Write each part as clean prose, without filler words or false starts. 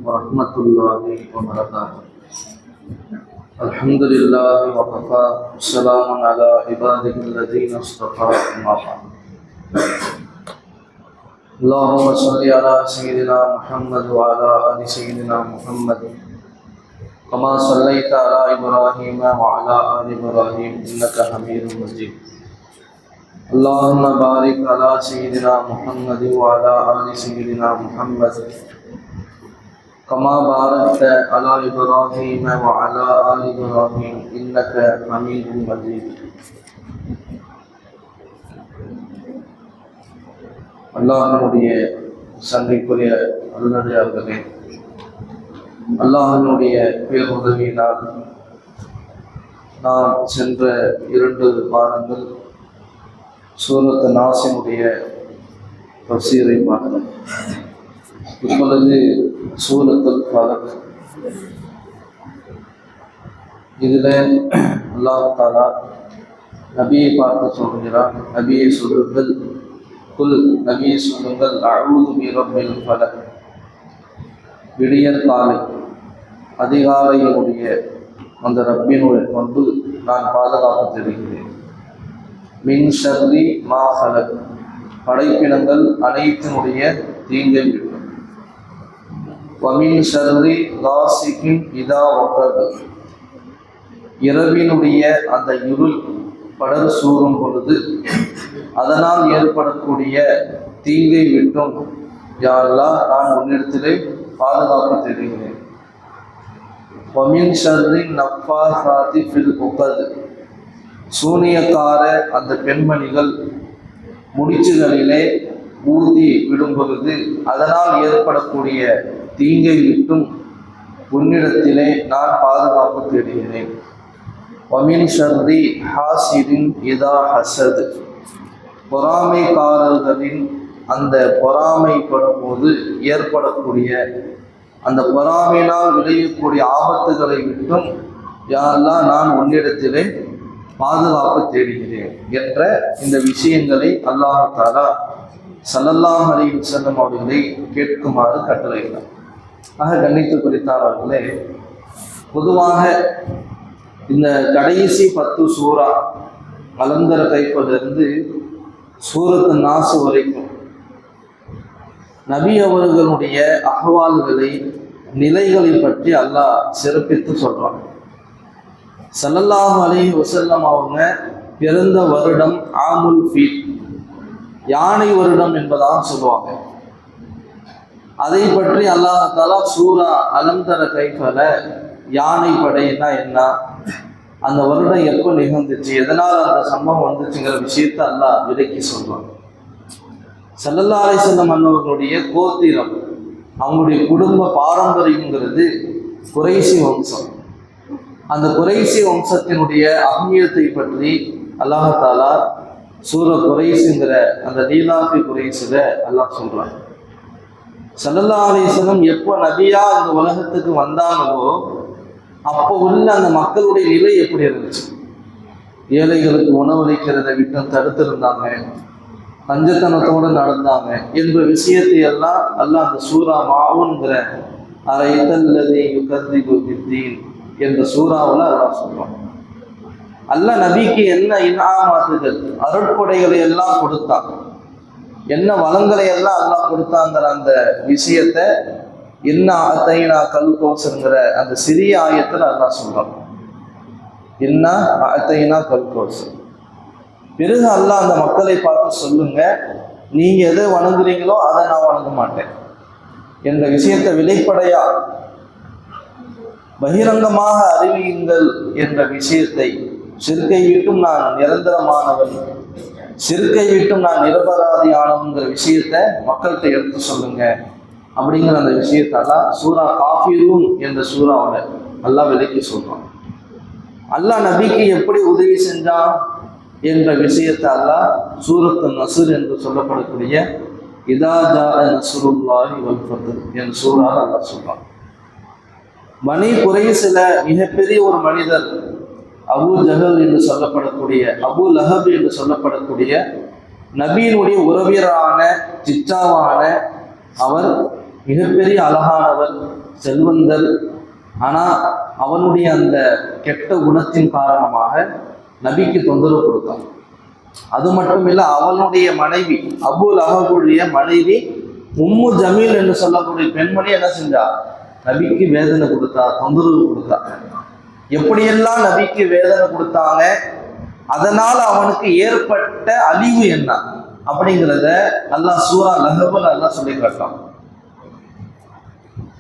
ورحمة الله وبركاته. الحمد لله وكفى والسلام على عباده الذين اصطفى أما بعد. اللهم صل على سيدنا محمد وعلى آل سيدنا محمد كما صليت على إبراهيم وعلى آل إبراهيم إنك حميد مجيد. اللهم بارك على سيدنا محمد وعلى آل سيدنا محمد كما باركت على إبراهيم وعلى آل إبراهيم إنك حميد مجيد. அல்லாஹ்வுடைய சங்கைக்குரிய அருளடியார்களே, அல்லாஹ்வுடைய பேருதவியினால் நாம் சென்ற 2 வாரங்கள் சூரத் நாஸினுடைய தஃசீரை பார்த்தோம். இப்பொழுது சூரத்துல் ஃபலக். இதில் அல்லாஹ் தஆலா நபியை பார்த்து சொல்கிறார், நபியை சொல்லுங்கள், நபியை சொல்லுங்கள், அஊது பிரப்பில் ஃபலக், விடியற்காலை அதிகாலையினுடைய அந்த ரப்பினுடைய கொண்டு நான் பாதுகாப்பு தெரிகிறேன். மின் ஷர்ரி மா ஃபலக், படைப்பினங்கள் அனைத்தினுடைய தீங்கை விடும். வமின் ஷர்ரி காசிகின் இதா வகப், இரவினுடைய அந்த இருள் படர் சூறும் பொழுது அதனால் ஏற்படக்கூடிய தீங்கை விட்டும் யா அல்லாஹ் நான் உன்னிடத்திலே பாதுகாப்பு தெரிகிறேன். வமின் ஷர்ரி நஃபாஸாத்தி ஃபில் உகத், சூனியக்கார அந்த பெண்மணிகள் முடிச்சுகளிலே ஊதி விடும் பொழுது அதனால் ஏற்படக்கூடிய தீங்கை விட்டும் உன்னிடத்திலே நான் பாதுகாப்பு தேடுகிறேன். வமின் ஷர்ரி ஹாசிதின் இதா ஹசத், பொறாமைக்காரர்களின் அந்த பொறாமைப்படும் போது ஏற்படக்கூடிய அந்த பொறாமையினால் விளையக்கூடிய ஆபத்துகளை விட்டும் யா அல்லாஹ் நான் உன்னிடத்திலே பாதுகாப்பு தேடுகிறேன் என்ற இந்த விஷயங்களை அல்லாஹ் தஆலா ஸல்லல்லாஹு அலைஹி வஸல்லம் அவர்களை கேட்குமாறு கட்டளையிட்டார். ஆக கண்ணியத்து குறித்தார்களே, பொதுவாக இந்த கடைசி 10 சூரா அலந்தர கைப்பிலிருந்து சூரத்து நாஸ் வரைக்கும் நபி அவர்களுடைய அஹ்வால்களை, நிலைகளை பற்றி அல்லாஹ் சிறப்பித்து சொல்றான். ஸல்லல்லாஹு அலைஹி வஸல்லம் அவங்க பிறந்த வருடம் ஆமுல் ஃபீல், யானை வருடம் என்பதாக சொல்லுவாங்க. அதை பற்றி அல்லாஹ் தஆலா சூரா அலந்தர கைஃபல, யானை படைன்னா என்ன, அந்த வருடம் எப்போ நிகழ்ந்துச்சு, எதனால் அந்த சம்பவம் வந்துச்சுங்கிற விஷயத்தை அல்லாஹ் விளக்கி சொல்றாங்க. ஸல்லல்லாஹு அலைஹி வஸல்லம் அன்னவர்களுடைய கோத்திரம், அவங்களுடைய குடும்ப பாரம்பரியங்கிறது குறைசி வம்சம். அந்த குறைசி வம்சத்தினுடைய அஹ்மியத்தை பற்றி அல்லாஹ் தஆலா சூர குறைசிங்கிற அந்த லீலாஃபி குறைசில அல்லாஹ் சொல்றாங்க. ஸல்லல்லாஹு அலைஹி வஸல்லம் எப்போ நபியா இந்த உலகத்துக்கு வந்தாங்களோ அப்போ உள்ள அந்த மக்களுடைய நிலை எப்படி இருந்துச்சு? ஏழைகளுக்கு உணவளிக்கிறதை விட்டு தடுத்திருந்தாங்க, பஞ்சத்தனத்தோடு நடந்தாங்க என்ற விஷயத்தை எல்லாம் அல்லாஹ் அந்த சூரா மாவுன்கிற அரைத்தல்லதி யுகத்திபு பித்தீன் என்ற சூறாவில் அல்லாஹ் சொல்றான். அல்லாஹ் நபிக்கு என்ன இன்ஆமாத்துகள், அருட்கொடைகளை எல்லாம் கொடுத்தான், என்ன வளங்களை எல்லாம் அல்லாஹ் கொடுத்தாங்கிற அந்த விஷயத்தை என்ன அத்தைனா கல்கோசங்கிற அந்த சிறிய ஆயத்தில் அல்லாஹ் சொல்றான். என்ன அத்தைனா கல்கோசர். பிறகு அல்லாஹ் அந்த மக்களை பார்த்து சொல்லுங்க, நீங்க எதை வணங்குறீங்களோ அதை நான் வணங்க மாட்டேன் என்ற விஷயத்தை வெளிப்படையா பகிரங்கமாக அறிவியுங்கள் என்ற விஷயத்தை, சிறுக்கை விட்டும் நான் நிரந்தரமானவன், சிறுக்கை விட்டும் நான் நிரபராதியானவங்கிற விஷயத்தை மக்கள்கிட்ட எடுத்து சொல்லுங்க அப்படிங்கிற அந்த விஷயத்தெல்லாம் சூரா காஃபிரூன் என்ற சூறாவில் அல்லாஹ் விளக்கி சொல்றான். அல்லாஹ் நபிக்கு எப்படி உதவி செஞ்சான் என்ற விஷயத்தை அல்லாஹ் சூரத்து நஸ்ர் என்று சொல்லப்படக்கூடிய இதா ஜாஅ நஸ்ருல்லாஹி வல் ஃபத்ஹ் என்ற சூறாவில் அல்லாஹ் சொல்றான். பனி குறைசில மிகப்பெரிய ஒரு மனிதர் அபூ ஜஹல் என்று சொல்லப்படக்கூடிய, அபூ லஹப் என்று சொல்லப்படக்கூடிய நபியினுடைய உறவியரான சிச்சாவான அவர் மிகப்பெரிய அழகானவர், செல்வந்தர். ஆனால் அவனுடைய அந்த கெட்ட குணத்தின் காரணமாக நபிக்கு தொந்தரவு கொடுத்தான். அது மட்டும் இல்லை, அவனுடைய மனைவி அபூ லஹபுடைய மனைவி உம்மு ஜமீல் என்று சொல்லக்கூடிய பெண்மணி என்ன செஞ்சா? நபிக்கு வேதனை கொடுத்தா, தொந்தரவு கொடுத்தா. எப்படியெல்லாம் நபிக்கு வேதனை கொடுத்தாங்க, அதனால அவனுக்கு ஏற்பட்ட அழிவு என்ன அப்படிங்கிறத அல்லாஹ் சூரா லஹபுல் அல்லாஹ் சொல்லி காட்டான்.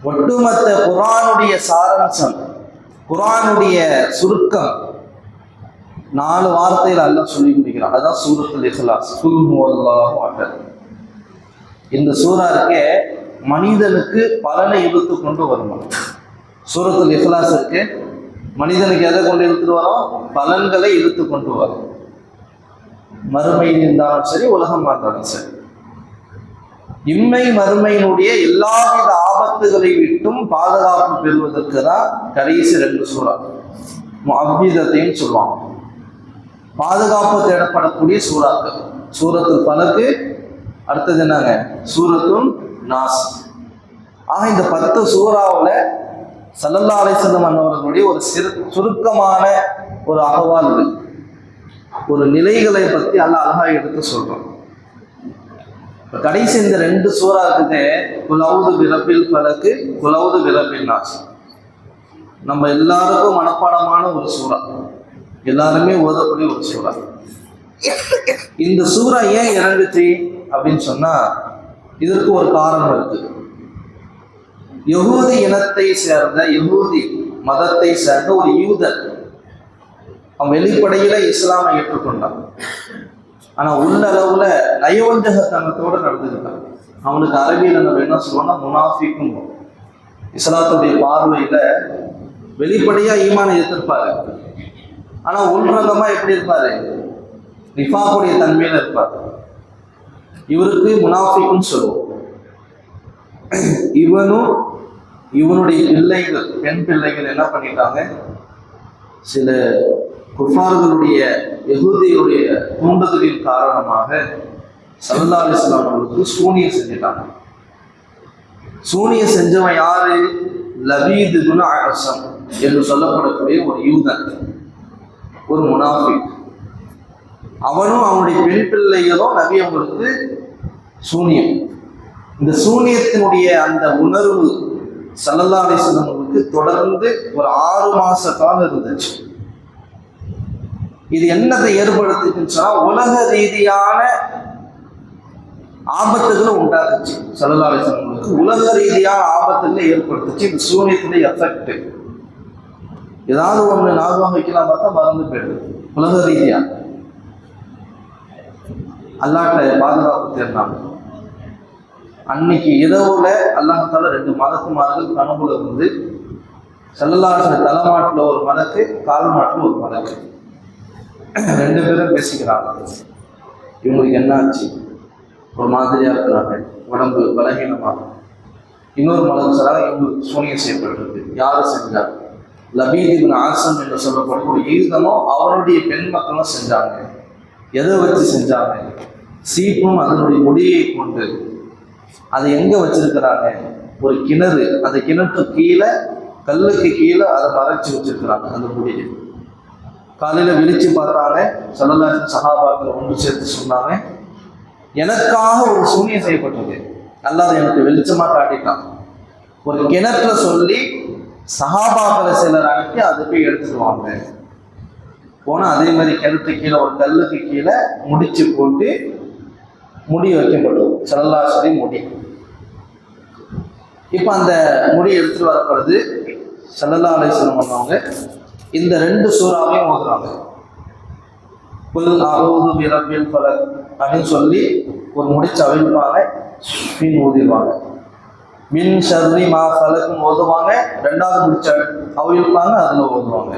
ஒட்டுமொத்த குர்ஆனுடைய சாராம்சம், குர்ஆனுடைய சுருக்கம் 4 வார்த்தையில் அல்லாஹ் சொல்லி முடிக்கிறான். அதுதான் சூரத்துல் இக்லாஸ். குல் ஹுவல்லாஹு அஹத். இந்த சூரா இருக்கே மனிதனுக்கு பலனை இழுத்து கொண்டு வரும். சூரத்துல் இக்லாஸ் இருக்கு, மனிதனுக்கு எதை கொண்டு இழுத்துட்டு வரும்? பலன்களை இழுத்து கொண்டு வரும். மறுமையில் இருந்தாலும் சரி, உலகமாக இருந்தாலும் சரி. இம்மை மறுமையினுடைய எல்லாவித ஆபத்துகளை விட்டும் பாதுகாப்பு பெறுவதற்கு தான் கடைசி 2 சூறா முஅவ்விதத்தையும் சொல்லுவாங்க. பாதுகாப்பு தேடப்படக்கூடிய சூறாக்கள். சூரத்துல் ஃபலக், அடுத்தது என்னங்க? சூரத்துல் நாஸ். ஆக இந்த 10 சூறாவில் ஸல்லல்லாஹு அலைஹி வஸல்லம் அவர்களுடைய ஒரு சுருக்கமான ஒரு அகவால், ஒரு நிலைகளை பற்றி அல்லாஹ் அழகா எடுத்து சொல்றோம். கடைசி இந்த 2 சூறா இருக்குது, குலவுது பிரபில் ஃபலக், குலவுது பிரபில் நாஸ். நம்ம எல்லாருக்கும் மனப்பாடமான ஒரு சூறா, எல்லாருமே ஓதக்கூடிய ஒரு சூறா. இந்த சூறா ஏன் இறங்குச்சு அப்படின்னு சொன்னா, இதற்கு ஒரு காரணம் இருக்கு. யஹூதி இனத்தை சேர்ந்த, யஹூதி மதத்தை சேர்ந்த ஒரு யூதர், அவன் வெளிப்படையில இஸ்லாமை ஏற்றுக்கொண்டான். ஆனா உள்ளளவுல நயவஞ்சகத்தனத்தோடு நடந்துக்கிட்டான். அவனுக்கு அரபியில நம்ம என்ன சொல்லுவோம்னா முனாஃபிக்கும். இஸ்லாத்துடைய பார்வையில வெளிப்படையா ஈமானை எதிர்ப்பாரு, ஆனா உள்ரங்கமா எப்படி இருப்பாரு? நிஃபாக்குடைய தன்மையில இருப்பார். இவருக்கு முனாஃபிக்குன்னு சொல்லுவோம். இவனுடைய பிள்ளைகள், பெண் பிள்ளைகள் என்ன பண்ணிட்டாங்க? சில குஃபார்களுடைய, யஹூதியுடைய தூண்டுதலின் காரணமாக ஸல்லல்லாஹு அலைஹி வஸல்லம் அவர்களுக்கு சூனியம் செஞ்சிட்டாங்க. சூனியம் செஞ்சவன் யாரு? லபீத் இப்னு அஸம் என்று சொல்லப்படக்கூடிய ஒரு யூதன், ஒரு முனாஃபிக். அவனும் அவனுடைய பெண் பிள்ளைகளும் நபி அவங்களுக்கு சூனியம். இந்த சூனியத்தினுடைய அந்த உணர்வு ஸல்லல்லாஹு அலைஹி வஸல்லம் அவர்களுக்கு தொடர்ந்து ஒரு 6 மாச காலம் இருந்துச்சு. இது என்னத்தை ஏற்படுத்துச்சுன்னு சொன்னா, உலக ரீதியான ஆபத்துகளும் உண்டாக்குச்சு. ஸல்லல்லாஹு அலைஹி வஸல்லம் அவர்களுக்கு உலக ரீதியான ஆபத்துகளை ஏற்படுத்துச்சு இந்த சூனியத்தினுடைய எஃபெக்ட். ஏதாவது ஒன்று ஞாபகம் வைக்கலாம் பார்த்தா மறந்து போயிடுது. உலக ரீதியா அல்லாஹ்ட்ட பாதுகாப்பு தேர்ந்தாங்க. அன்னைக்கு இரவுல அல்லாஹ்தால 2 மலக்குமார்கள் கனவுல இருந்து ஸல்லல்லாஹு அலைஹி வஸல்லம் தலைமாட்டில் ஒரு மலக்கு, கால் மாட்டில் ஒரு மலக்கு, 2 பேரும் பேசிக்கிறாங்க. இவங்களுக்கு என்ன ஆச்சு? ஒரு மாதிரியா இருக்கிறாங்க, உடம்பு பலகீனமாக. இன்னொரு மலக்கு சொல்றாங்க, இவங்களுக்கு சூனியம் செய்யப்பட்டிருக்கு. யாரு செஞ்சாங்க? லபீத் இப்னு அஸம் என்று சொல்லப்படக்கூடிய யூதனும் அவருடைய பெண் மக்களும் செஞ்சாங்க. எதை வச்சு செஞ்சாங்க? சீப்பும் அதனுடைய முடியை கொண்டு. அதை எங்க வச்சிருக்கிறாங்க? ஒரு கிணறு, அந்த கிணற்று கீழே, கல்லுக்கு கீழே அதை மறைச்சி வச்சிருக்கிறாங்க அந்த முடியை. காலையில விழிச்சு பார்த்தாங்க. ஸல்லல்லாஹு அலைஹி வஸல்லம் சஹாபாக்களை ஒன்று சேர்த்து சொன்னாங்க, எனக்காக ஒரு சூனியம் செய்யப்பட்டது, அல்லாஹ் எனக்கு வெளிச்சமா காட்டிட்டான். ஒரு கிணற்ற சொல்லி சஹாபாக்களை சிலர் அனுப்பி அதை போய் எடுத்துக்குவாங்க. போனா அதே மாதிரி கிணத்து கீழே ஒரு கல்லுக்கு கீழே முடிச்சு போட்டு முடி வைக்கப்பட்டது. ஸல்லல்லாஹு அலைஹி வஸல்லம் முடி. இப்போ அந்த முடி எடுத்துட்டு வரப்படுது. ஸல்லல்லாஹு அலைஹி வஸல்லம் பண்ணவங்க இந்த 2 சூறாவையும் ஓதுறாங்க. குல் அஊது பிரபில் ஃபலக் அப்படின்னு சொல்லி ஒரு முடிச்சு அவிழ்ப்பாங்க, பின் ஊதிடுவாங்க. மின் ஷர்ரி மா ஃபலக்னு ஓதுவாங்க, 2வது முடிச்ச அவிழ்ப்பாங்க, அதுல ஓதுவாங்க.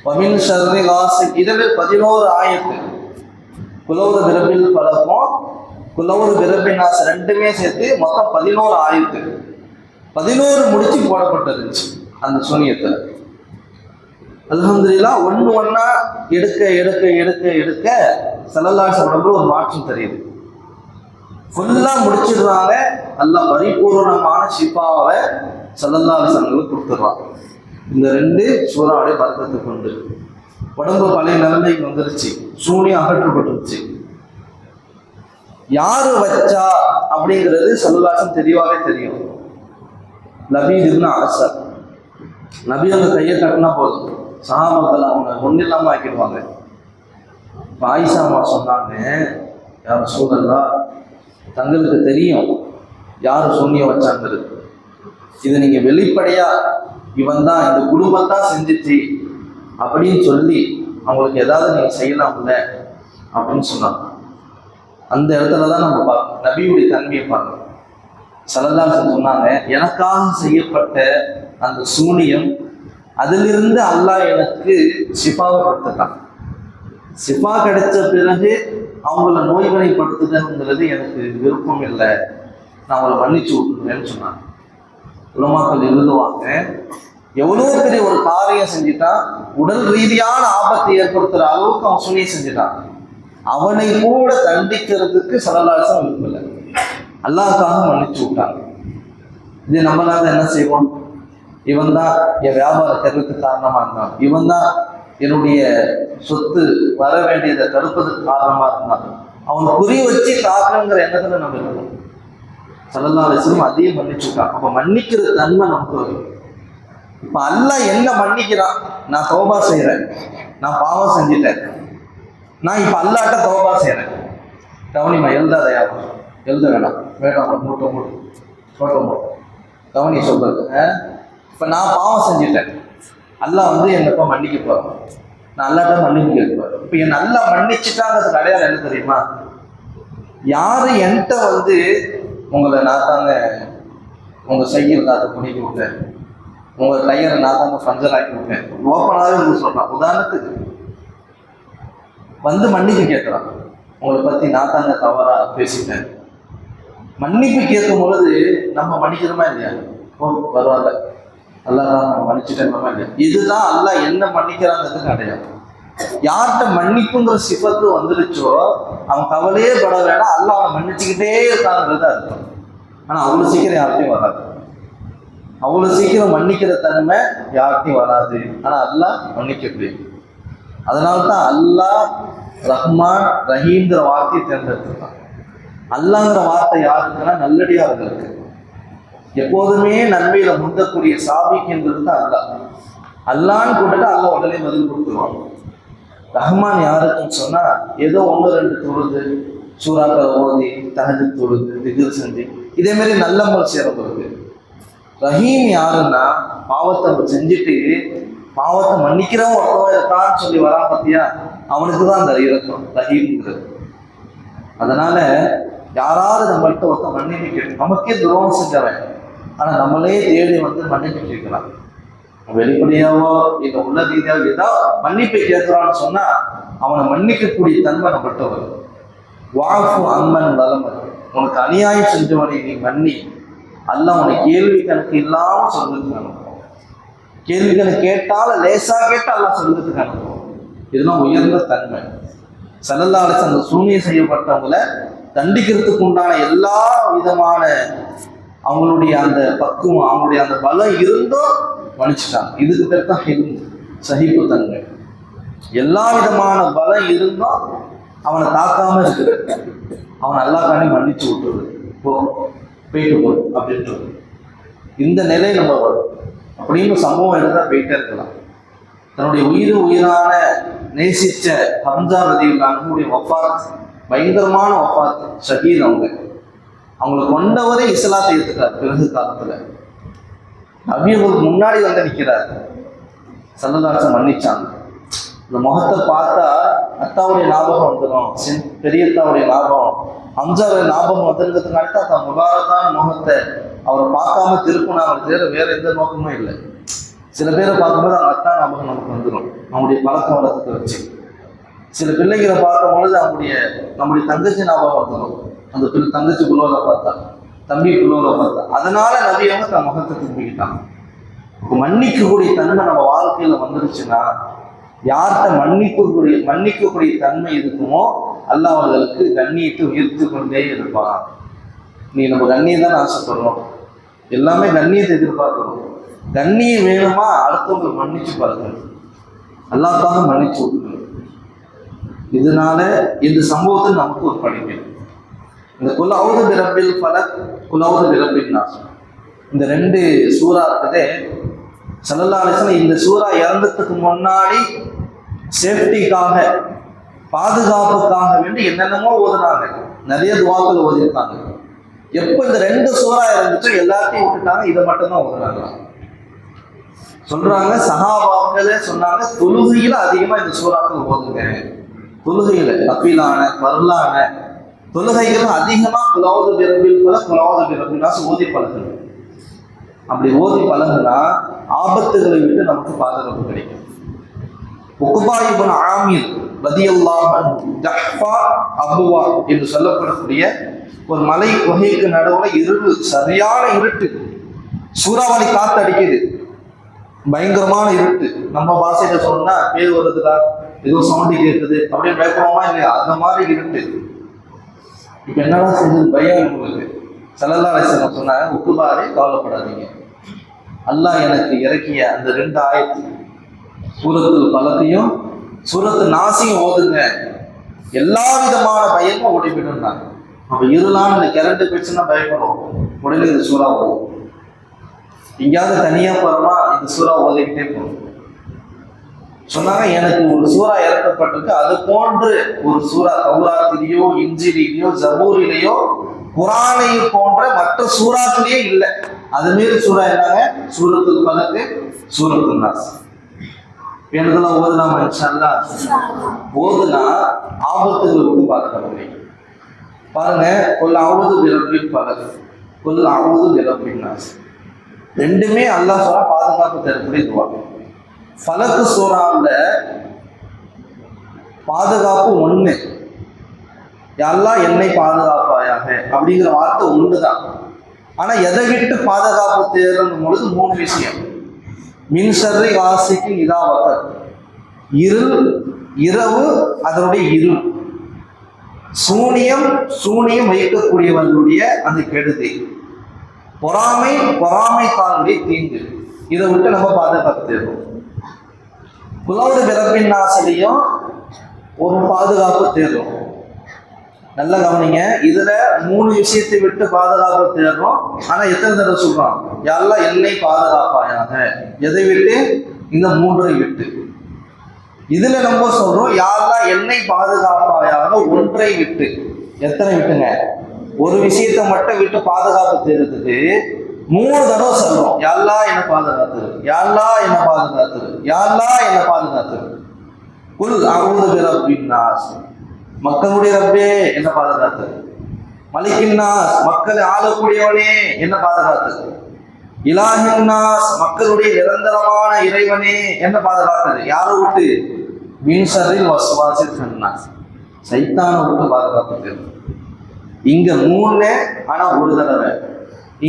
வமின் ஷர்ரி காசிக், இதில் 11 ஆயத்து. குலவுது பிரபில் ஃபலக்கும் குலவுது பிரபின் நாஸ் 2மே சேர்த்து மொத்தம் 11 ஆயத்து. 11 முடிச்சு போடப்பட்டிருந்துச்சு அந்த சூனியத்தில். அல்ஹம்துலில்லாஹ் ஒன்று ஒன்றா எடுக்க எடுக்க எடுக்க எடுக்க ஸல்லல்லாஹு அலைஹி வஸல்லம் ஒரு மாற்றம் தெரியுது. ஃபுல்லா முடிச்சிடுறாங்க. அல்லாஹ் பரிபூர்ணமான ஷிஃபாவை ஸல்லல்லாஹு அலைஹி வஸல்லம் கொடுத்துடுறான். இந்த 2 சூறாவுடைய பரக்கத்துக்கு உண்டு. உடம்பு பழைய நிலைமைக்கு வந்துருச்சு, சூனியம் அகற்றப்பட்டுருச்சு. யாரு வச்சா அப்படிங்கிறது ஸல்லல்லாஹு அலைஹி வஸல்லம் தெளிவாகவே தெரியும். லபீத் இப்னு அஸர் நபி அவங்க கையை கட்டினா போதும், சஹாபாக்கள் அவங்க ஒன்றும் இல்லாமல் ஆக்கிடுவாங்க. இப்போ ஆயிஷா அம்மா சொன்னாங்க, யார் ரசூலல்லாஹ், தங்களுக்கு தெரியும் யார் சூனியம் வச்சாங்கிறது. இதை நீங்கள் வெளிப்படையாக இவன் தான் இந்த குடும்பத்தான் செஞ்சிச்சு அப்படின்னு சொல்லி அவங்களுக்கு ஏதாவது நீங்கள் செய்யலாம்ல அப்படின்னு சொன்னாங்க. அந்த இடத்துல தான் நம்ம பார்க்கணும், நபியுடைய தன்மையை பார்க்கணும். ஸல்லல்லாஹு அலைஹி வஸல்லம் சொன்னாங்க, எனக்காக செய்யப்பட்ட அந்த சூனியம், அதிலிருந்து அல்லாஹ் எனக்கு ஷிஃபாவை கொடுத்துட்டான். ஷிஃபா கிடைச்ச பிறகு அவங்கள நோய்வனைப்படுத்துதல்ங்கிறது எனக்கு விருப்பம் இல்லை, நான் அவங்களை மன்னிச்சு விட்டுருவேன்னு சொன்னாங்க. உலமாக்கள் எழுதுவாங்க, எவ்வளோ பெரிய ஒரு காரியம் செஞ்சுட்டான், உடல் ரீதியான ஆபத்தை ஏற்படுத்துகிற அளவுக்கு அவன் சூனியம் செஞ்சுட்டான், அவனை கூட தண்டிக்கிறதுக்கு ஸல்லல்லாஹு அலைஹி வஸல்லம் விரும்பல, அல்லாஹ்க்காக மன்னிச்சு விட்டாங்க. இது நம்மளால என்ன செய்வோம், இவன் தான் என் வியாபார தருவதுக்கு காரணமா இருந்தான், இவன் தான் என்னுடைய சொத்து வர வேண்டியதை தடுப்பதற்கு காரணமா இருந்தான், அவன் குறி வச்சு காக்கணுங்கிற எண்ணத்துல நம்ம இருக்கணும். ஸல்லல்லாஹு அலைஹி வஸல்லம் அதையும் மன்னிச்சு விட்டான். அப்ப மன்னிக்கிற தன்மை நமக்கு வரும். இப்ப அல்லாஹ் என்ன மன்னிக்கிறான், நான் தௌபா செய்யறேன், நான் பாவம் செஞ்சுட்டேன், நான் இப்ப அல்லாஹ்ட்ட தௌபா செய்யறேன். கவனிமா, எழுதாதையா, எழுத வேணாம், வேண்டாம், மூட்டை கவனி சொல்றது. இப்ப நான் பாவம் செஞ்சுட்டேன், அல்லாஹ் வந்து என்னப்பா மன்னிக்க போறேன், நான் அல்லாட்ட மன்னிப்பு கேட்பாரு. இப்ப என் நல்லா மன்னிச்சுட்டாங்கிறது அடையாளம் என்ன தெரியுமா, யாரு என்கிட்ட வந்து உங்களை நான் தாங்க உங்க சைக்கிள் காத்த குடிக்க விட்டேன், உங்க டயரை நான் தாங்க பஞ்சர் ஆக்கி விட்டேன், ஓப்பனாகவே உங்களுக்கு சொல்றான். உதாரணத்துக்கு வந்து மன்னிப்பு கேட்கறான், உங்களை பத்தி நான் தாங்க தவறா பேசிட்டேன். மன்னிப்பு கேட்கும் பொழுது நம்ம மன்னிக்கிறோமா இல்லையா, ஓ பரவாயில்ல அல்லாஹ் நம்ம மன்னிச்சுட்டேன் இல்லையா, இதுதான் அல்லாஹ் என்ன மன்னிக்கிறாங்கிறதுக்கு அடையாளம். யார்கிட்ட மன்னிப்புங்கிற சிஃபத்து வந்துருச்சோ அவன் கவலையே பட வேண்டாம், அல்லாஹ் அவன் மன்னிச்சுக்கிட்டே இருக்காங்கிறது அர்த்தம். ஆனா அவ்வளவு சீக்கிரம் யார்கிட்டையும் வராது, அவ்வளவு சீக்கிரம் மன்னிக்கிற தன்மை யார்கிட்டையும் வராது. ஆனா அல்லாஹ் மன்னிக்கக்கூடியது. அதனால்தான் அல்லாஹ் ரஹ்மான் ரஹீம்ங்கிற வார்த்தையை தேர்ந்தெடுத்துருக்கான். அல்லாங்கிற வார்த்தை யாருக்குன்னா நல்லடியார்களுக்கு, எப்போதுமே நன்மையில முந்தக்கூடிய சாபிக்குங்கிறது தான் அல்லாஹ். அல்லான்னு கூட்டா அல்லாஹ் உடனே பதில் கொடுத்துருவாங்க. ரஹ்மான் யாருக்குன்னு சொன்னா ஏதோ 1-2 தொழுது, சூறாக்களை ஓதி, தஹஜ்ஜுத் தொழுது, திக்ர் செஞ்சு இதே மாதிரி நல்ல முறை செய்யறவங்களுக்கு. ரஹீம் யாருன்னா பாவத்தை செஞ்சுட்டு பாவத்தை மன்னிக்கிறவன் ஒருத்தவன் இருக்கான்னு சொல்லி வரா பத்தியா, அவனுக்கு தான் அந்த இரக்கம் ரஹீம்ங்கிறது. அதனால யாராவது நம்மள்கிட்ட ஒருத்தன் மன்னிப்பு கேட்கும், நமக்கே துரோகம் செஞ்சவன் ஆனா நம்மளே தேடி வந்து மன்னிப்பு கேட்கலாம், வெளிப்படையாவோ இல்லை உள்ள ரீதியாவோ ஏதாவது மன்னிப்பை கேட்கிறான்னு சொன்னா அவனை மன்னிக்கக்கூடிய தன்மை நம்மள்கிட்ட வரும். வாஃபு அம்மன் வலமன், உனக்கு அநியாயம் செஞ்சவனை நீ மன்னி, அல்லாஹ் உன்னை கேள்வி கணக்கு இல்லாம சொல்றதுக்கு அனுப்புவோம். கேள்வி கணக்கு கேட்டாலும் லேசா கேட்டா அல்லாஹ் சொல்றதுக்கு அனுப்புவோம். இதெல்லாம் உயர்ந்த தன்மை. ஸல்லல்லாஹு அலைஹி வஸல்லம் சூனியம் செய்யப்பட்டவங்களை தண்டிக்கிறதுக்கு உண்டான எல்லா விதமான அவங்களுடைய அந்த பக்குவம், அவங்களுடைய அந்த பலம் இருந்தும் மன்னிச்சுட்டாங்க. இதுக்கு பேர் தான் ஹில்ம், சகிப்பு தன்மை. எல்லா விதமான பலம் இருந்தும் அவனை தாக்காம இருக்குது, அவன் அல்லாஹ்காண்டி மன்னிச்சு விட்டுருது, போயிட்டு போ அப்படின்றது. இந்த நிலை நம்ம வரும் அப்படின்னு சம்பவம் எடுத்தா போயிட்டே இருக்கலாம். தன்னுடைய உயிரான நேசிச்ச ஹம்சா ரலியல்லாஹு அன்ஹுடைய வஃபாத் பயங்கரமான வஃபாத், ஷஹீத். அவங்களை கொண்டவரே இஸ்லாத்தை ஏற்றுக்கார். பிறகு காலத்துல நபியவங்களுக்கு முன்னாடி வந்து நிற்கிறார். ஸல்லல்லாஹு அலைஹி வஸல்லம் மன்னிச்சாங்க. இந்த முகத்தை பார்த்தா அத்தாவுடைய ஞாபகம் வந்துடும், பெரியத்தாவுடைய ஞாபகம், ஹம்சாவுடைய ஞாபகம் வந்துருக்கிறதுனால தான் தன் முபாரக்கான முகத்தை அவரை பார்க்காம திருப்பினாங்க, வேற எந்த நோக்கமும் இல்லை. சில பேரை பார்க்கும்போது அவங்க அத்தா ஞாபகம் நமக்கு வந்துடும், நம்முடைய பழக்க வழக்கத்தை வச்சு. சில பிள்ளைகளை பார்க்கும் பொழுது நம்முடைய தங்கச்சி ஞாபகம் வந்துடும், அந்த தங்கச்சி குள்ளோரை பார்த்தா, தம்பி குள்ளோரை பார்த்தா. அதனால நபியவங்க தன் முகத்தை திரும்பிக்கிட்டாங்க. இப்போ மன்னிக்கக்கூடிய தன்மை நம்ம வாழ்க்கையில வந்துருச்சுன்னா, யார்கிட்ட மன்னிக்கக்கூடிய தன்மை இருக்குமோ அல்லாஹ் அவர்களுக்கு கண்ணியத்தை உயர்த்து கொண்டே இருப்பான். நீ நம்ம கண்ணியம் தானே ஆசைப்படுறோம், எல்லாமே கண்ணியத்தை எதிர்பார்க்கணும். கண்ணியம் வேணுமா, அடுத்தவங்களை மன்னிச்சு பழகணும், அல்லாஹ்வுக்காக மன்னிச்சு விட்டுக்கணும். இதனால இந்த சம்பவத்தை நமக்கு ஒரு படிக்கணும். இந்த குல் அஊது பிரப்பில் ஃபலக், குல் அஊது பிரப்பின் நாஸ், இந்த 2 சூறா இருக்குதே, ஸல்லல்லாஹு அலைஹி வஸல்லம் இந்த சூறா இறந்ததுக்கு முன்னாடி சேஃப்டிக்காக, பாதுகாப்புக்காக வேண்டி என்னென்னமோ ஓதுனாங்க, நிறைய துவாக்கள் ஓதிருக்காங்க. எப்போ இந்த 2 சூறா இருந்துச்சோ எல்லாத்தையும் விட்டுட்டாங்க, இதை மட்டும்தான் ஓதுனாங்க. சொல்றாங்க சஹாபாக்களே சொன்னாங்க, தொழுகையில அதிகமா இந்த சூறாக்கள் ஓதுங்க. தொழுகையில கபீலான பர்லான தொழுகைகள் அதிகமா குல் அஊது பிரப்பில் ஃபலக், குல் அஊது பிரப்பின் நாஸ் ஓதி பழகணும். அப்படி ஓதி பழகுனா ஆபத்துகளை விட்டு நமக்கு பாதுகாப்பு கிடைக்கும். உக்பா இப்னு ஆமிர் ரலியல்லாஹு அன்ஹு, ஜஹ்ஃபா அபுவா என்று சொல்லப்படக்கூடிய ஒரு மலை குகைக்கு நடுவுல இருள், சரியான இருட்டு, சூறாவளி காத்து அடிக்குது, பயங்கரமான இருட்டு. நம்ம பாஷையில சொன்னா பேர் வருதுடா, ஏதோ சவுண்டு கேட்குது அப்படின்னு பயப்படுவோமா இல்லையா, அந்த மாதிரி இருட்டு. இப்ப என்னடா செஞ்சது, பயம் உங்களுக்கு. ஸல்லல்லாஹு அலைஹி வஸல்லம் சொன்னாங்க, உக்பாரே கவலைப்படாதீங்க, அல்லாஹ் எனக்கு இறக்கிய அந்த 2 ஆயத்து சூரத்துல் ஃபலக்கையும் சூரத்து நாஸையும் ஓதுங்க, எல்லா விதமான பயமும் ஓடிவிடும்னாங்க. அப்ப இருளான இந்த கரண்ட் போயிடுச்சுன்னா பயப்படும், உடனே இந்த சூறா ஓதும். எங்கேயாவது தனியா போறோமா, இந்த சூறா ஓதிக்கிட்டே போகும். சொன்னாங்க எனக்கு ஒரு சூறா இறக்கப்பட்டிருக்கு, அது போன்று ஒரு சூறா தௌராத்திலேயோ இன்ஜிலிலேயோ ஜபூரிலேயோ குரானை போன்ற மற்ற சூறாக்களே இல்லை. அது மாரி சூறா என்னங்க, சூரத்துல் ஃபலக், சூரத்துல் நாஸ். வேணுதெல்லாம் ஓதுனாமா இன்ஷா அல்லாஹ், ஓதுனா ஆபத்துகளை விட்டு பாதுகாக்க முடியும். பாருங்க, குல் அஊது பிரப்பில் ஃபலக், குல் அஊது பிரப்பின் நாஸ், ரெண்டுமே அல்லாஹ் சொல்ல பாதுகாப்பு தரக்கூடிய துவா. ஃபலக் சூறாவுல பாதுகாப்பு 1, யா அல்லாஹ் என்னை பாதுகாப்பாயாக அப்படிங்கிற வார்த்தை 1 தான். ஆனா எதை விட்டு பாதுகாப்பு தேடும் பொழுது 3 விஷயம். மின் ஷர்ரி காசிக்கின் இதா வகத், இருள், இரவு அதனுடைய இருள், சூனியம் வைக்கக்கூடியவர்களுடைய அந்த கெடுதி, பொறாமைக்காரனுடைய தீங்கு, இதை விட்டு நம்ம பாதுகாப்பு தேடும். குல் அஊது பிரப்பின் நாஸ்லயும் ஒரு பாதுகாப்பு தேடும். நல்லா கவனிங்க, இதுல 3 விஷயத்தை விட்டு பாதுகாப்பு தேடுறோம். ஆனா எத்தனை தடவை சொல்றோம், யா அல்லாஹ் என்னை பாதுகாப்பாயாக, எதை விட்டு, இந்த 3ஐ விட்டு. இதுல நம்ம சொல்றோம் யா அல்லாஹ் என்னை பாதுகாப்பாயாக 1ஐ விட்டு. எத்தனை விட்டுங்க, ஒரு விஷயத்தை மட்டும் விட்டு பாதுகாப்பு தேடுறதுக்கு 3 தடவை சொல்றோம், யா அல்லாஹ் என்னை பாதுகாத்துரு, யா அல்லாஹ் என்னை பாதுகாத்துரு, யா அல்லாஹ் என்னை பாதுகாத்துரு. குல் அஊது பிரப்பின் நாஸ், மக்களுடைய ரப்பே என்ன பாதுகாத்து, மலிக்கின் நாஸ் மக்களை ஆளக்கூடியவனே என்ன பாதுகாத்து, இலாஹின் நாஸ் மக்களுடைய நிரந்தரமான இறைவனே என்ன பாதுகாத்தது, யாரை விட்டு, மின் ஷர்ரில் வஸ்வாசில் ஃபின்னாஸ், சைத்தானை விட்டு பாதுகாப்பு. இங்க 3 ஆனா 1 தடவை,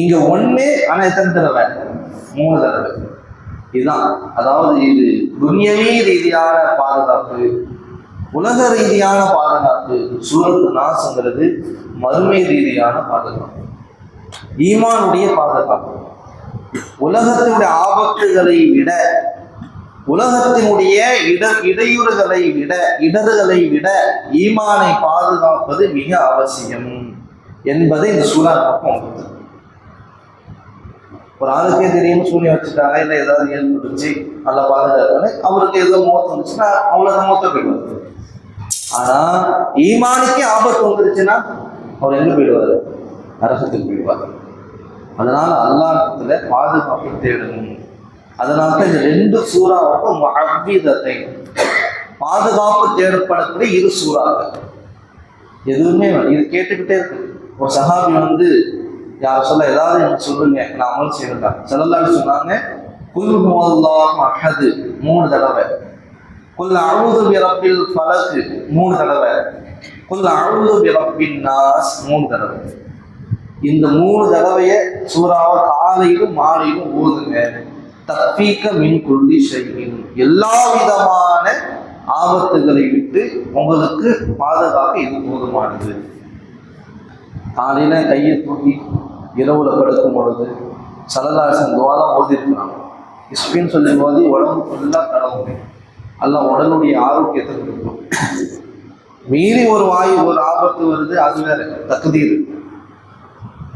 இங்க 1 ஆனா எத்தனை தடவை, 3 தடவை. இதுதான், அதாவது இது துன்யவி ரீதியான பாதுகாப்பு, உலக ரீதியான பாதுகாப்பு. சூரத்து நாஸ்ங்கிறது மறுமை ரீதியான பாதுகாப்பு, ஈமானுடைய பாதுகாப்பு. உலகத்தினுடைய ஆபத்துகளை விட, உலகத்தினுடைய இடையூறுகளை விட, இடர்களை விட ஈமானை பாதுகாப்பது மிக அவசியம் என்பதை இந்த சூறா பக்கம். ஒரு ஆளுக்கே தெரியும் சூனியம் வச்சுட்டாங்க, இல்லை ஏதாவது ஏற்பட்டுச்சு நல்லா பாதுகாப்பு, அவருக்கு ஏதோ மோத்தம் வந்துச்சுன்னா அவ்வளோதான் மோத்த போயிடுவார். ஆனா ஈமானுக்கே ஆபத்து வந்துருச்சுன்னா அவர் எங்க போயிடுவார், நரகத்துக்கு போயிடுவார். அதனால அல்லாஹ்விடத்துல பாதுகாப்பு தேடணும். அதனால இந்த 2 சூறாவுக்கும் முஅவ்விதத்தை, பாதுகாப்பு தேடப்படக்கூடிய 2 சூறாக்கள். எதுவுமே இது கேட்டுக்கிட்டே இருக்கு. ஒரு சஹாபி யார் சொல்ல, ஏதாவது எனக்கு சொல்லுங்க, நான் அமல் செய்யறேன். ஸல்லல்லாஹு சொன்னாங்க, குல் ஹுவல்லாஹு அஹத் 3 தடவை, குல் அஊது பிரப்பில் ஃபலக் 3 தடவை, குல் அஊது பிரப்பின் நாஸ் 3 தடவை. இந்த 3 தடவையை சூறாவை காலையிலும் மாலையிலும் ஓதுங்க. தஃபீக மின் குல்லி ஷைஇன், எல்லா விதமான ஆபத்துகளை விட்டு உங்களுக்கு பாதுகாக்க இது போதுமானது. காலையில் கையை தூக்கி இரவுல படுக்கும் பொழுது சலதாசன் துவாதான் ஓதிருக்கிறாங்க. இஸ்பின்னு சொல்லும் போது உடம்பு ஃபுல்லாக கடவுள் எல்லாம் உடலுடைய ஆரோக்கியத்தை கொடுக்கும். மீறி ஒரு வாயு ஒரு ஆபத்து வருது, அது வேற தகுதீர்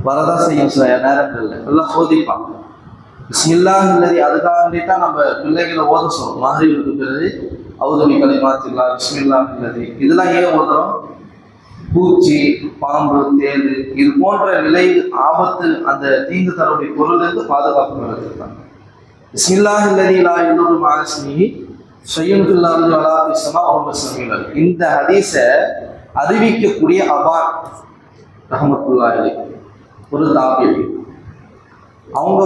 வரதான் செய்யும். சில நேரங்கள்ல எல்லாம் சோதிப்பான். பிஸ்மில்லாஹ் இல்லதி அதுக்காக வேண்டித்தான் நம்ம பிள்ளைகளை ஓத சொல்றோம். மஹ்ரிபுக்கு பிறகு அவுதுபி கலிமாத்தில்லாஹ் பிஸ்மில்லாஹ் இல்லதி இதெல்லாம் ஏன் ஓதுறோம்? பூச்சி, பாம்பு, தேள் இது போன்ற நிலை ஆபத்து அந்த தீங்கு தரக்கூடிய பொருளிலிருந்து பாதுகாப்பு நடத்திருக்காங்க. பிஸ்மில்லாஹ் இல்லதி லா யதுர்ரு மஅ இஸ்மிஹி ஷைஉன் ஃபில் அர்தி வலா ஃபிஸ் ஸமாஇ வஹுவ ஸமீஉல் அலீம். இந்த ஹதீஸை அறிவிக்கக்கூடிய அபான் ரஹ்மத்துல்லாஹி அலைஹி ஒரு தாபியி, அவங்க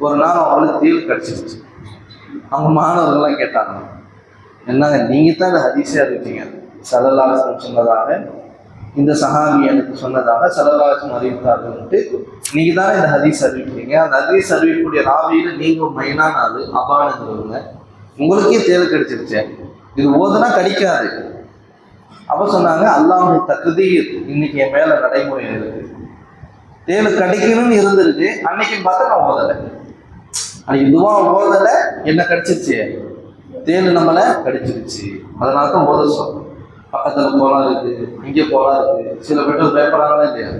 ஒரு நாள் அவங்களுக்கு தேள் கடிச்சிருச்சு. அவங்க மாணவர்கள்லாம் கேட்டாங்க, என்னங்க நீங்கள் தான் இந்த ஹதீஸே அறிவித்தீங்க, ஸல்லல்லாஹு அலைஹி வஸல்லம் சொன்னதாக, இந்த சஹாபி எனக்கு சொன்னதாக ஸல்லல்லாஹு அலைஹி வஸல்லம் அறிவித்தார்கள்ட்டு நீங்கள் தானே இந்த ஹதீஸ் அறிவிக்கிறீங்க, அந்த ஹதீஸ் அறிவிக்கக்கூடிய ராவியில் நீங்கள் மைனான ஆள் அபானுங்கிறவங்க, உங்களுக்கே தேள் கடிச்சிருச்சு, இது ஓதுனா கடிக்காது. அப்போ சொன்னாங்க, அல்லாஹ்வுடைய தக்தீர் இன்னைக்கு என் மேலே நடைமுறையில் இருக்கு. தேள் கடிக்கணும்னு இருந்திருக்கு, அன்னைக்கு பார்த்தா நான் ஓதலை, அன்னைக்கு துவா ஓதலை, என்ன கடிச்சிருச்சு, தேள் நம்மளை கடிச்சிருச்சு. அதனால தான் ஓத சொல்றோம். பக்கத்தில் போலாம் இருக்கு, இங்கே போலாம் இருக்கு, சில பேர் பயப்படாங்களா இல்லையா?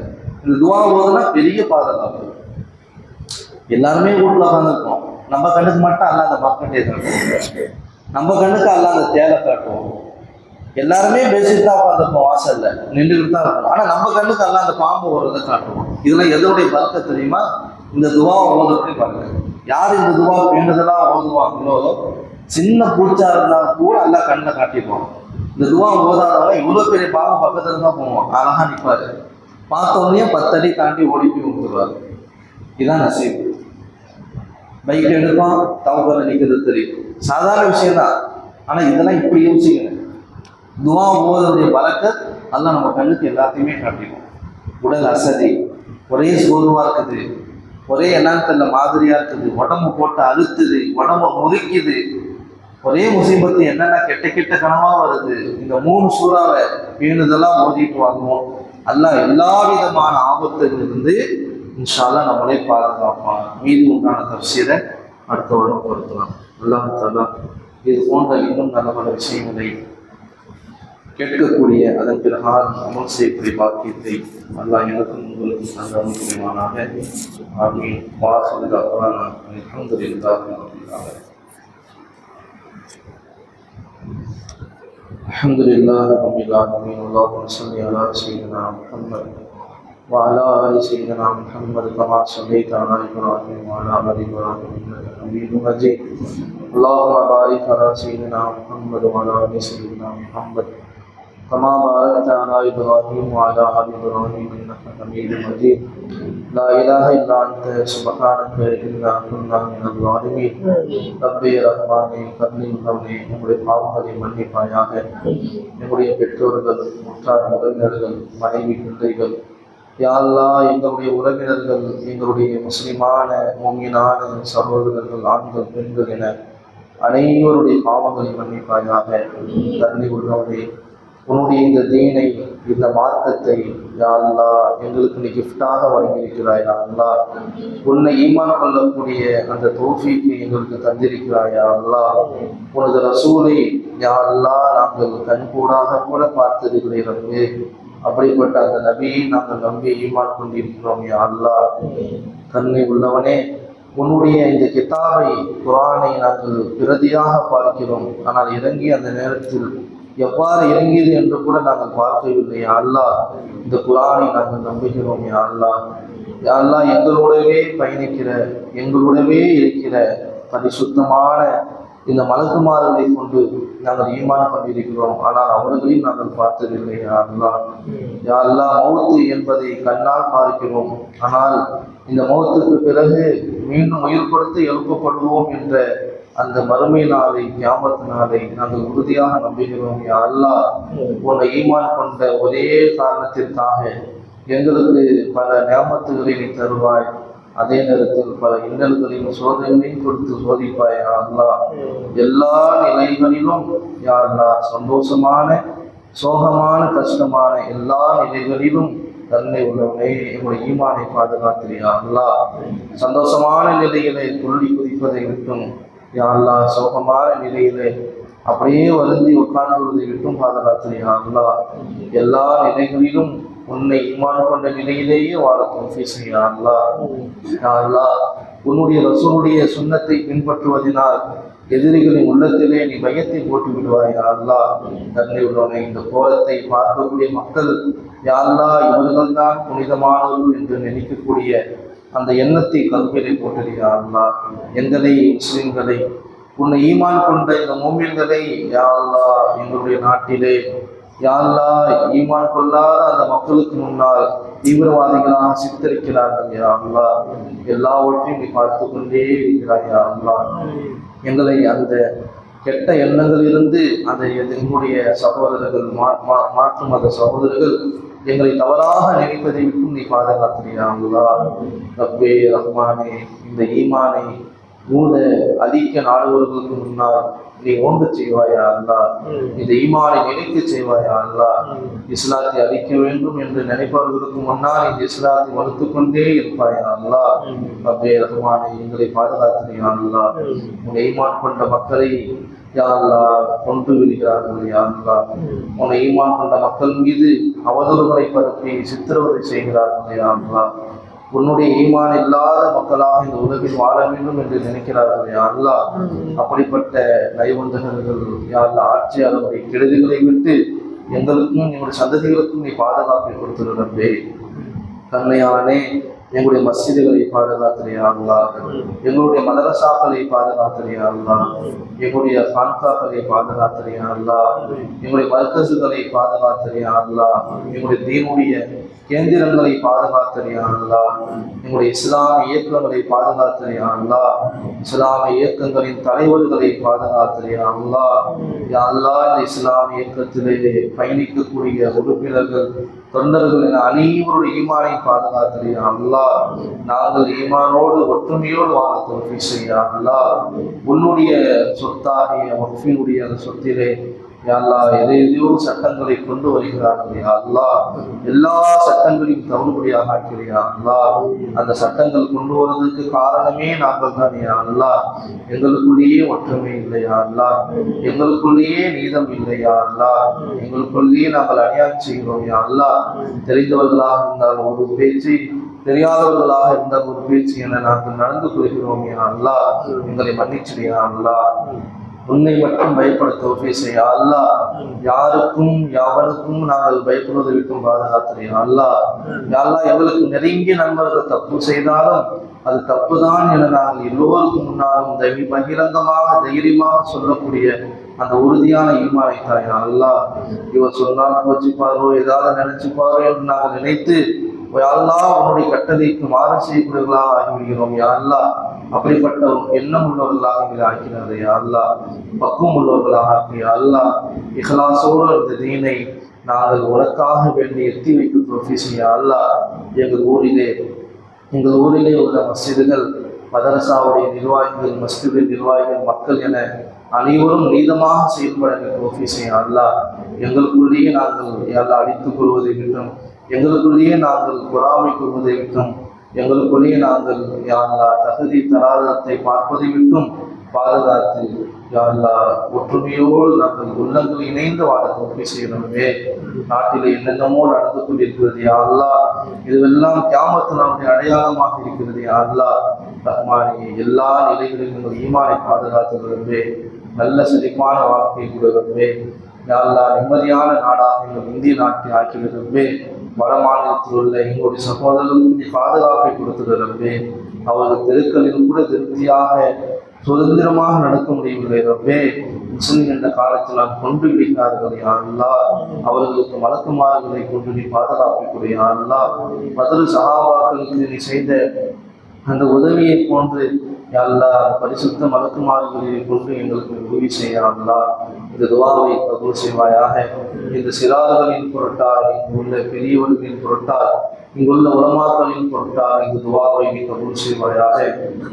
இந்த துவா ஓதுனா பெரிய பாதுகாப்பு. எல்லாருமே வீட்டில் உட்காந்துருக்கோம், நம்ம கண்ணுக்கு மட்டும் அல்ல அந்த மக்கட்டே காட்டுவோம், நம்ம கண்ணுக்கு அல்ல அந்த தேலை காட்டுவோம். எல்லாருமே பேசிட்டு தான் உட்காந்துருப்போம், வாசல்ல நின்றுக்கிட்டு தான் இருக்கணும். ஆனால் நம்ம கண்ணுக்கு அல்ல அந்த பாம்பு ஓடுறதை காட்டுவோம். இதெல்லாம் எதனுடைய பறக்க தெரியுமா? இந்த துவா ஓதுறதுடைய பறக்க. யார் இந்த துவா வேண்டுதலா ஓதுவாங்களோ, சின்ன பூச்சா இருந்தாலும் கூட அல்ல கண்ணில் காட்டிடுவோம். இந்த துவா ஓதாதவங்க இவ்வளோ பெரிய பாம்பு பக்கத்துல தான் போவோம், அழகா நிற்பாரு, பார்த்தோன்னே 10 அடி தாண்டி ஓடி போய் விட்டுருவாரு. இதுதான் நசீப். பைக் எடுப்பான், தவக்கல நிற்கிறது தெரியும், சாதாரண விஷயம்தான். ஆனால் இதெல்லாம் இப்படி யோசிக்கணும். துவா ஓதுடைய பறக்கத் அல்ல நம்ம கண்ணுக்கு எல்லாத்தையுமே காட்டிடும். உடல் அசதி, ஒரே சோர்வா இருக்குது, ஒரே எண்ணத்துல மாதிரியா இருக்குது, உடம்பு போட்டு அழுத்துது, உடம்பு முறிக்குது, ஒரே முசீபத்து, என்னென்ன கெட்ட கெட்ட கனவா வருது. இந்த 3 சூறாவை பேணுதெல்லாம் ஓதிட்டு வாங்குவோம். அல்லாஹ் எல்லா விதமான ஆபத்திலிருந்து இன்ஷா அல்லாஹ் நம்மளே பாதுகாப்பான். மீது உண்டான தஃசீரை அடுத்த வருடம் பொறுத்தலாம். அல்லாஹ் தஆலா இது போன்ற இன்னும் நல்ல பல விஷயங்களை கேட்கக்கூடிய அதன் பிரகாரம் அமல் செய்யக்கூடிய பாக்கியத்தை அல்லாஹ் எனக்கும் உங்களுக்கு நல்ல முக்கியமானாக. ஆமீன். வாசல் அல்ஹம்துலில்லாஹ். الحمد لله رب العالمين. اللهم صل على سيدنا محمد وعلى آل سيدنا محمد كما صليت على إبراهيم وعلى آل إبراهيم إنك حميد مجيد. اللهم بارك على سيدنا محمد وعلى آل سيدنا محمد كما باركت على إبراهيم وعلى آل إبراهيم إنك حميد مجيد. لا إله إلا أنت سبحانك إنا كنا من الظالمين. ربي رحماني கருணை உள்ளவனே, நம்முடைய பாவங்களை மன்னிப்பாயாக. நம்முடைய பெற்றோர்கள், உற்றார் உறவினர்கள், மனைவி பிள்ளைகள், யா அல்லாஹ் எங்களுடைய உறவினர்கள், எங்களுடைய முஸ்லிமான முஃமினான சகோதரர்கள், ஆண்கள் பெண்கள் என அனைவருடைய பாவங்களை மன்னிப்பாயாக. கருணை உள்ளவனே, உன்னுடைய இந்த தீனை, இந்த மார்க்கத்தை யா அல்லாஹ் எங்களுக்கு நீ கிஃப்டாக வழங்கியிருக்கிறாய். யா அல்லாஹ் உன்னை ஈமான் கொள்ளக்கூடிய அந்த தௌஃபீக்கை எங்களுக்கு தந்திருக்கிறாய். யா அல்லாஹ் உனது ரசூலை யா அல்லாஹ் நாங்கள் கண்கூடாக கூட பார்த்திருக்கிறீர்கள். அப்படிப்பட்ட அந்த நபியை நாங்கள் நம்பி ஈமான் கொண்டிருக்கிறோம். யா அல்லாஹ் கருணை உள்ளவனே, உன்னுடைய இந்த கிதாபை குர்ஆனை நாங்கள் பிரதியாக பார்க்கிறோம், ஆனால் இறங்கி அந்த நேரத்தில் எவ்வாறு இறங்கியது என்று கூட நாங்கள் பார்க்கவில்லை. யா அல்லாஹ் இந்த குர்ஆனை நாங்கள் நம்புகிறோம். யா அல்லாஹ், யா அல்லாஹ் எங்களோடவே பயணிக்கிற, எங்களோடவே இருக்கிற பரிசுத்தமான இந்த மலக்குமார்களை கொண்டு நாங்கள் ஈமான் கொண்டிருக்கிறோம், ஆனால் அவர்களையும் நாங்கள் பார்த்ததில்லை. யா அல்லாஹ், யா அல்லாஹ் மௌத்து என்பதை கண்ணால் பார்க்கிறோம், ஆனால் இந்த மௌத்துக்கு பிறகு மீண்டும் உயிர் கொடுத்து எழுப்பப்படுவோம் என்ற அந்த மறுமை நாளை, கியாமத் நாளை நாங்கள் உறுதியாக நம்புகிறோம். யா அல்லாஹ் உன்னை ஈமான் கொண்ட ஒரே காரணத்திற்காக எங்களுக்கு பல நியாமத்துகளை நீ தருவாய், அதே நேரத்தில் பல இன்னல்களையும் சோதனைகளையும் கொடுத்து சோதிப்பாய். யா அல்லாஹ் எல்லா நிலைகளிலும் யா அல்லாஹ் சந்தோஷமான, சோகமான, கஷ்டமான எல்லா நிலைகளிலும் தன்னை உள்ளவனே எங்களுடைய ஈமானை பாதுகாத்து யா அல்லாஹ். சந்தோஷமான நிலையிலே துள்ளி குதிப்பதை விட்டும் யா அல்லாஹ், சோகமான நிலையிலே அப்படியே வருந்தி உட்கார்ந்துவதை விட்டும் பாதுகாத்து யா அல்லாஹ். எல்லா நிலைகளிலும் உன்னை ஈமான் கொண்ட நிலையிலேயே வாழ தௌஃபீக் செய் யா அல்லாஹ். யா அல்லாஹ், உன்னுடைய ரசூலுடைய சுன்னத்தை பின்பற்றுவதனால் எதிரிகளின் உள்ளத்திலே நீ பயத்தை போட்டு விடுவாய் யா அல்லாஹ். தன்னை உள்ளவனை இந்த கோலத்தை பார்க்கக்கூடிய மக்கள் யா அல்லாஹ், இவர்கள் தான் புனிதமானவர்கள் என்று நினைக்கக்கூடிய அந்த எண்ணத்தை கல்வியிலே போட்டது யா அல்லாஹ். எங்களை முஸ்லிம்களை உன்னை ஈமான் கொண்ட இந்த மூமின்களை யா அல்லாஹ் எங்களுடைய நாட்டிலே யா அல்லாஹ் ஈமான் கொள்ளாத அந்த மக்களுக்கு முன்னால் தீவிரவாதிகளாக சித்தரிக்கிறார்கள் யா அல்லாஹ். எல்லாவற்றையும் நீ பார்த்து கொண்டே இருக்கிறாய் யா அல்லாஹ். எங்களை அந்த கெட்ட எண்ணங்களிலிருந்து அந்த எங்களுடைய சகோதரர்கள் மாற்று மத சகோதரர்கள் எங்களை தவறாக நினைப்பதை விட்டும் நீ பாதுகாத்துறியா அல்லாஹ். ரப்பே ரஹ்மானே, இந்த ஈமானை மூட அழிக்க நாடுவர்களுக்கு முன்னால் நீ ஓங்க செய்வாயா அல்லாஹ். இந்த ஈமானை நினைக்க செய்வாயா அல்லாஹ். இஸ்லாத்தை அழிக்க வேண்டும் என்று நினைப்பவர்களுக்கு முன்னால் இந்த இஸ்லாத்தை வளர்த்து கொண்டே இருப்பாயா அல்லாஹ். ரப்பே ரஹ்மானே, எங்களை பாதுகாத்துறியா அல்லாஹ். உன் ஈமான் கொண்ட மக்களை யா அல்லாஹ் கொண்டு விடுகிறார்கள் யா அல்லாஹ். உன்னை ஈமான் கொண்ட மக்கள் மீது அவதூறுகளை பரப்பி சித்திரவதை செய்கிறார்கள் யா அல்லாஹ். உன்னுடைய ஈமான் இல்லாத மக்களாக இந்த உலகில் வாழ வேண்டும் என்று நினைக்கிறார்கள் யா அல்லாஹ். அப்படிப்பட்ட நயவந்தகர்கள் யா அல்லாஹ், ஆட்சியாளருடைய கெடுதிகளை விட்டு எங்களுக்கும் எங்களுடைய சந்ததிகளுக்கும் நீ பாதுகாப்பை கொடுத்துருந்தே. கண்ணையானே, எங்களுடைய மஸ்ஜிதுகளை பாதுகாத்துறியா அல்லாஹ். எங்களுடைய மதரசாக்களை பாதுகாத்துறியா அல்லாஹ். எங்களுடைய கான்காக்களை பாதுகாத்துறியா அல்லாஹ். எங்களுடைய மர்கசுகளை பாதுகாத்துறியா அல்லாஹ். எங்களுடைய தீனுடைய கேந்திரங்களை பாதுகாத்துறியா அல்லாஹ். எங்களுடைய இஸ்லாமிய இயக்கங்களை பாதுகாத்துறியா அல்லாஹ். இஸ்லாமிய இயக்கங்களின் தலைவர்களை பாதுகாத்துறியா அல்லாஹ். யா அல்லாஹ், இந்த இஸ்லாமிய இயக்கத்திலே பயணிக்கக்கூடிய உறுப்பினர்கள் தொண்டர்கள் என அனைவருடைய ஈமானை பாதுகாத்துறியா அல்லாஹ். நாங்கள் ஈமானோடு ஒற்றுமையோடு வாழ தௌஃபீக் செய் யா அல்லாஹ். உன்னுடைய சொத்தாகிய வக்ஃபினுடைய அந்த சொத்திலே யா அல்லாஹ் எதையோ சட்டங்களை கொண்டு வருகிறார்கள் யா அல்லாஹ். எல்லா சட்டங்களையும் தவறுபடியாக ஆக்கிறியா அல்லாஹ். அந்த சட்டங்கள் கொண்டு வருவதற்கு காரணமே நாங்கள் தான் யா அல்லாஹ். எங்களுக்குள்ளேயே ஒற்றுமை இல்லையா அல்லாஹ். எங்களுக்குள்ளேயே நீதம் இல்லையா அல்லாஹ். எங்களுக்குள்ளேயே நாங்கள் அநியாயம் செய்கிறோம் யா அல்லாஹ். தெரிந்தவர்களாக இருந்தால் ஒரு பேச்சு, தெரியாதவர்களாக இருந்தால் ஒரு பேச்சு என நாங்கள் நடந்து கொள்கிறோம் யா அல்லாஹ். எங்களை மன்னிச்சிடியா அல்லாஹ். உன்னை மட்டும் பயப்பட தௌஃபீக் செய் யா அல்லாஹ். யாருக்கும் யாவனுக்கும் நாங்கள் பயப்படுவதை விட்டும் பாதுகாத்துறியா அல்லாஹ். யா அல்லாஹ், எங்களுக்கு நெருங்கிய நண்பர்கள் தப்பு செய்தாலும் அது தப்புதான் என நாங்கள் எல்லோருக்கும் முன்னாலும் பகிரங்கமாக தைரியமாக சொல்லக்கூடிய அந்த உறுதியான ஈமானை தாயா அல்லாஹ். இவர் சொன்னால் போச்சுப்பாரோ, ஏதாவது நினைச்சுப்பாரோ என்று நாங்கள் நினைத்து யா அல்லாஹ் உன்னுடைய கட்டளைக்கு மாறு செய்யக்கூடியவர்களாக ஆகிவிடுகிறோம் யா அல்லாஹ். அப்படிப்பட்ட எண்ணம் உள்ளவர்களாக எங்களை ஆக்கினாரே யா அல்லாஹ். பக்குவம் உள்ளவர்களாக ஆக்கியா அல்லாஹ். இஹ்லாஸோடு இந்த தீனை நாங்கள் உனக்காக வேண்டி எத்தி வைக்க தௌஃபீக் செய் யா அல்லாஹ். எங்கள் ஊரிலே உள்ள மஸ்ஜிதுகள், மதரசாவுடைய நிர்வாகிகள், மஸ்ஜிது நிர்வாகிகள், மக்கள் என அனைவரும் நீதமாக செயல்பட தௌஃபீக் செய் யா அல்லாஹ். எங்களுக்குள்ளேயே நாங்கள் யா அல்லாஹ் அடித்துக் கொள்வதை விட்டும், எங்களுக்குள்ளேயே நாங்கள் பொறாமை கொள்வதை விட்டும், எங்களுக்குள்ளேயே நாங்கள் யா அல்லாஹ் தகுதி தராதத்தை பார்ப்பதை விட்டும் பாதுகாத்து யா அல்லாஹ் ஒற்றுமையோடு நாங்கள் உள்ளங்கள் இணைந்து வாழ தௌஃபீக் செய்யணுமே. நாட்டிலே என்னென்னமோ நடந்து கொண்டிருக்கிறது யா அல்லாஹ். இதுவெல்லாம் கியாமத் நாளுடைய அடையாளமாக இருக்கிறது யா அல்லாஹ். ரஹ்மானே, எல்லா நிலைகளிலும் எங்கள் ஈமானை பாதுகாத்துகிறோமே. நல்ல செழிப்பான வாழ்க்கையை கொடுக்கிறோமே யா அல்லாஹ். நிம்மதியான நாடாக எங்கள் இந்திய நாட்டை ஆக்கிவிடுகிறோமே. வட மாநிலத்தில் உள்ள எங்களுடைய சகோதரர்களுக்கு நீ பாதுகாப்பை கொடுத்துகிறோமே. அவர்கள் தெருக்களில் கூட திருப்தியாக சுதந்திரமாக நடக்க முடியவில்லை ரப்பே. முஸ்லிம் என்ற காலத்தில் நான் கொண்டு விடுகிறார்கள் யா அல்லாஹ். அவர்களுக்கு மலக்குமார்களை கொண்டு நீ பாதுகாப்பை கொடு யா அல்லாஹ். பதில் சஹாபாக்களுக்கு நீ செய்த அந்த உதவியை போன்று யா அல்லாஹ் பரிசுத்த மலக்குமார்களை கொண்டு எங்களுக்கு உதவி செய்ய அல்லாஹ். இந்த துவாவை கபூல் செய்வாயாக. இந்த சிறார்களின் பொருட்டால், இங்குள்ள பெரியவர்களின் பொருட்டால், இங்குள்ள உலமாக்களின் பொருட்டால் இந்த துவாவை நீ கபூல் செய்வாயாக.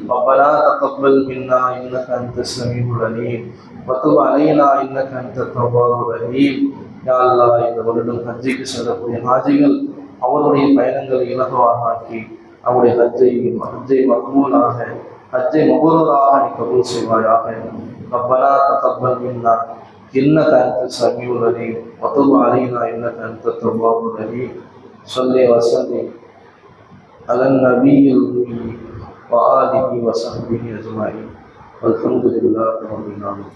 ரப்பனா தகப்பல் மின்னா இன்னக அன்த ஸமீஉல் அலீம் வதுப் அலைனா இன்னக அன்த தவ்வாபுர் ரஹீம். யா அல்லாஹ், இந்த வருடம் ஹஜ்ஜுக்கு செல்லக்கூடிய ஹாஜிகள் அவருடைய பயணங்களை இலகுவாக ஆக்கி அவருடைய ஹஜ்ஜை மக்பூலாக ஹஜ்ஜை மபரூராக நீ கபூல் செய்வாயாக. ரப்பனா தகப்பல் மின்னா இன்னக அன்த ஸமீஉல் அலீம் வ துப் அலைனா இன்னக அன்த தவ்வாபுர் ரஹீம். ஸல்லி வ ஸல்லிம் அலன் நபியில் உம்மி வ ஆலிஹி வ ஸஹ்பிஹி அஜ்மஈன். வல்ஹம்துலில்லாஹி ரப்பில் ஆலமீன்.